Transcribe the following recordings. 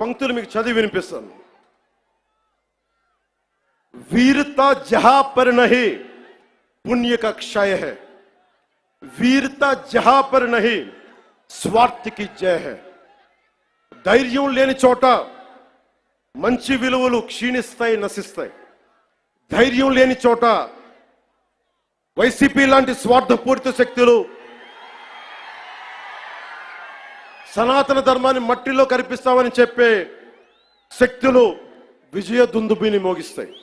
పంక్తులు మీకు చదివి వినిపిస్తాను. वीरता जहां पर नहीं पुण्य का क्षय है, वीरता जहां पर नहीं स्वार्थ की जय है. ధైర్యం లేని చోట మంచి విలువలు క్షీణిస్తాయి, నశిస్తాయి. ధైర్యం లేని చోట వైసీపీ లాంటి స్వార్థపూరిత శక్తులు సనాతన ధర్మాన్ని మట్టిలో కరిపిస్తామని చెప్పే శక్తులు విజయ దుందుబిని మోగిస్తాయి.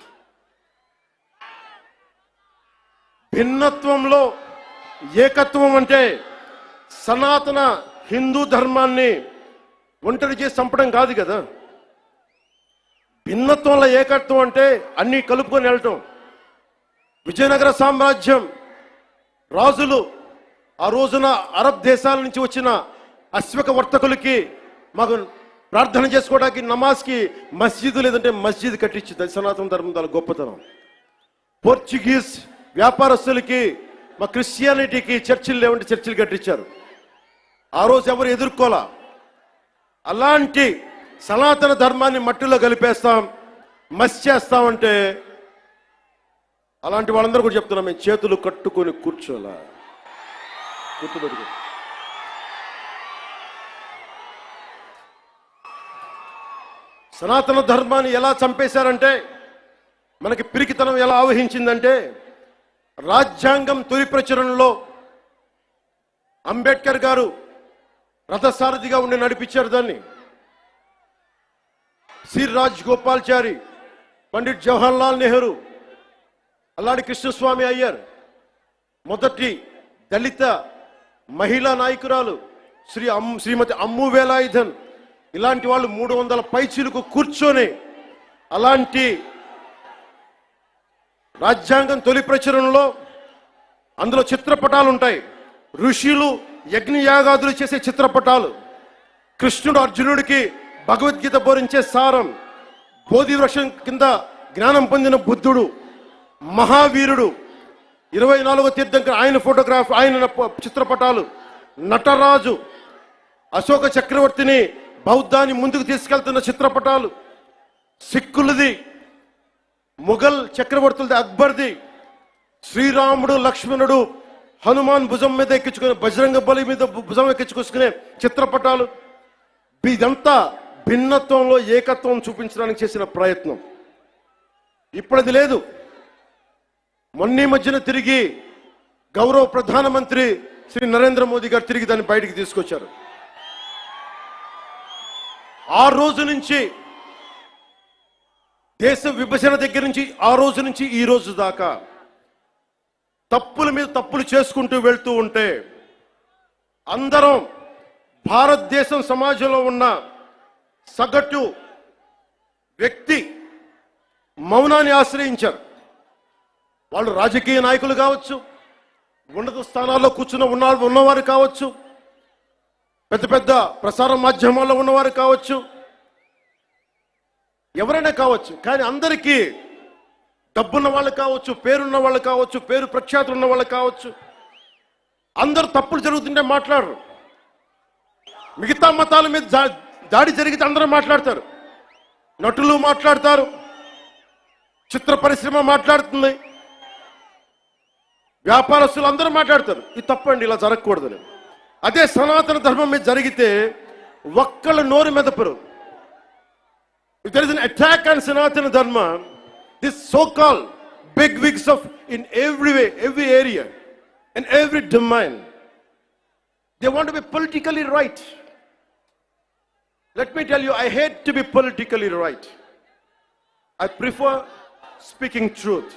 భిన్నత్వంలో ఏకత్వం అంటే సనాతన హిందూ ధర్మాన్ని ఒంటరి చేసి చంపడం కాదు కదా. భిన్నత్వంలో ఏకత్వం అంటే అన్ని కలుపుకొని వెళ్ళటం. విజయనగర సామ్రాజ్యం రాజులు ఆ రోజున అరబ్ దేశాల నుంచి వచ్చిన అశ్వక వర్తకులకి మాకు ప్రార్థన చేసుకోవడానికి నమాజ్కి మస్జిద్ లేదంటే మస్జిద్ కట్టించింది. సనాతన ధర్మం దాని గొప్పతనం. పోర్చుగీస్ వ్యాపారస్తులకి మా క్రిస్టియానిటీకి చర్చిలు లేవంటే చర్చిలు కట్టించారు. ఆ రోజు ఎవరు ఎదుర్కోలా. అలాంటి సనాతన ధర్మాన్ని మట్టిలో కలిపేస్తాం, మస్ చేస్తామంటే అలాంటి వాళ్ళందరూ కూడా చెప్తున్నాం, మేము చేతులు కట్టుకొని కూర్చోలా. గుర్తుపెట్టుకో. సనాతన ధర్మాన్ని ఎలా చంపేశారంటే, మనకి పిరికితనం ఎలా ఆవహించిందంటే, రాజ్యాంగం తొలి ప్రచురణలో అంబేద్కర్ గారు రథసారథిగా ఉండి నడిపించారు దాన్ని. శ్రీ రాజ్ గోపాల్చారి, పండిట్ జవహర్లాల్ నెహ్రూ, అల్లాడి కృష్ణస్వామి అయ్యర్, మొదటి దళిత మహిళా నాయకురాలు శ్రీమతి అమ్ము వేలాయుధన్, ఇలాంటి వాళ్ళు 300 పైచీలకు కూర్చొని అలాంటి రాజ్యాంగం తొలి ప్రచురణలో అందులో చిత్రపటాలు ఉంటాయి. ఋషులు యజ్ఞయాగాదులు చేసే చిత్రపటాలు, కృష్ణుడు అర్జునుడికి భగవద్గీత బోధించే సారం, బోధి వృక్షం కింద జ్ఞానం పొందిన బుద్ధుడు, మహావీరుడు, 24వ తీర్థంకర్ ఆయన ఫోటోగ్రాఫ్, ఆయన చిత్రపటాలు, నటరాజు, అశోక చక్రవర్తిని బౌద్ధాన్ని ముందుకు తీసుకెళ్తున్న చిత్రపటాలు, సిక్కులది, ముఘల్ చక్రవర్తులది, అక్బర్ది, శ్రీరాముడు లక్ష్మణుడు హనుమాన్ భుజం మీద ఎక్కించుకునే, బజరంగ బలి మీద భుజం ఎక్కించుకొసుకునే చిత్రపటాలు. ఇదంతా భిన్నత్వంలో ఏకత్వం చూపించడానికి చేసిన ప్రయత్నం. ఇప్పుడది లేదు. మొన్న మధ్యన తిరిగి గౌరవ ప్రధానమంత్రి శ్రీ నరేంద్ర మోదీ గారు తిరిగి దాన్ని బయటికి తీసుకొచ్చారు. ఆ రోజు నుంచి, దేశ విభజన దగ్గర నుంచి ఆ రోజు నుంచి ఈ రోజు దాకా తప్పుల మీద తప్పులు చేసుకుంటూ వెళ్తూ ఉంటే అందరం భారతదేశం సమాజంలో ఉన్న సగటు వ్యక్తి మౌనాన్ని ఆశ్రయించారు. వాళ్ళు రాజకీయ నాయకులు కావచ్చు, ఉన్నత స్థానాల్లో కూర్చున్న ఉన్నవారు కావచ్చు, పెద్ద పెద్ద ప్రసార మాధ్యమాల్లో ఉన్నవారు కావచ్చు, ఎవరైనా కావచ్చు. కానీ అందరికీ డబ్బున్న వాళ్ళు కావచ్చు, పేరున్న వాళ్ళు కావచ్చు, పేరు ప్రఖ్యాతులు ఉన్న వాళ్ళు కావచ్చు, అందరూ తప్పులు జరుగుతుంటే మాట్లాడరు. మిగతా మతాల మీద దాడి జరిగితే అందరూ మాట్లాడతారు. నటులు మాట్లాడతారు, చిత్ర పరిశ్రమ మాట్లాడుతుంది, వ్యాపారస్తులు అందరూ మాట్లాడతారు. ఇది తప్పండి, ఇలా జరగకూడదని. అదే సనాతన ధర్మం మీద జరిగితే ఒక్కళ్ళ నోరు మెదపరు. If there is an attack on Sanatana Dharma, this so-called big wigs of in every way, every area, in every domain, they want to be politically right. Let me tell you, I hate to be politically right. I prefer speaking truth.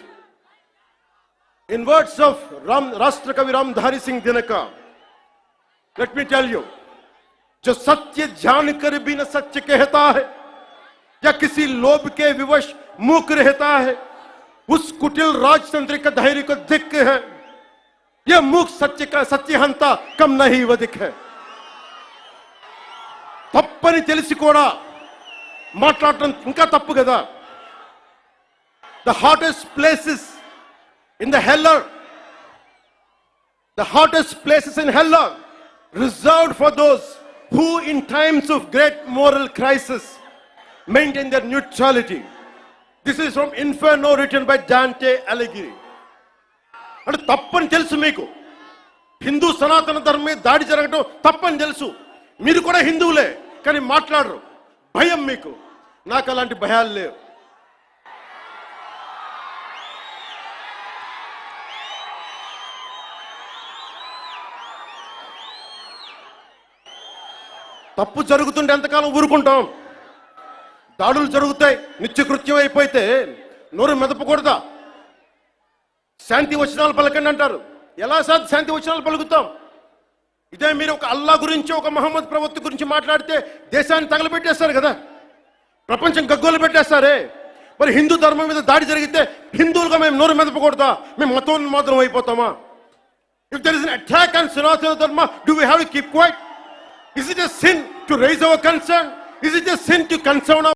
In words of Rashtrakavi Ramdhari Singh Dinaka, let me tell you, जो सत्य जानकर भी न सत्य कहता है या किसी लोभ के विवश मूक रहता है, उस कुटिल राजतंत्रिक धैर्य को धिक्क है. यह मूक सत्य का सत्यहंता कम नहीं वधिक है. తప్పని తెలిసి కూడా మాట్లాడటం ఇంకా తప్పు కదా. The hottest places in the hell, the hottest places in hell are reserved for those who in times of great moral crisis maintain their neutrality. This is from Inferno written by Dante Alighieri. అంటే తప్పని తెలుసు మీకు, హిందూ సనాతన ధర్మం మీద దాడి జరగడం తప్పని తెలుసు, మీరు కూడా హిందువులే కానీ మాట్లాడరు, భయం మీకు. నాకు అలాంటి భయాలు లేవు. తప్పు జరుగుతుంటే ఎంతకాలం ఊరుకుంటాం? దాడులు జరుగుతాయి, నిత్యకృత్యం అయిపోతే నోరు మెదపకూడదా? శాంతి వచనాలు పలకండి అంటారు. ఎలా శాంతి వచనాలు పలుకుతాం? ఇదే మీరు ఒక అల్లా గురించి, ఒక మహమ్మద్ ప్రవక్త గురించి మాట్లాడితే దేశాన్ని తగలబెట్టేస్తారు కదా, ప్రపంచం గగ్గోలు పెట్టేస్తారే. మరి హిందూ ధర్మం మీద దాడి జరిగితే హిందువులుగా మేము నోరు మెదపకూడదా? మేము మతోన్మాదం అయిపోతామా? If there is an attack on Sanatana Dharma, do we have to keep quiet? Is it a sin to raise our concern? Is it a sin to concern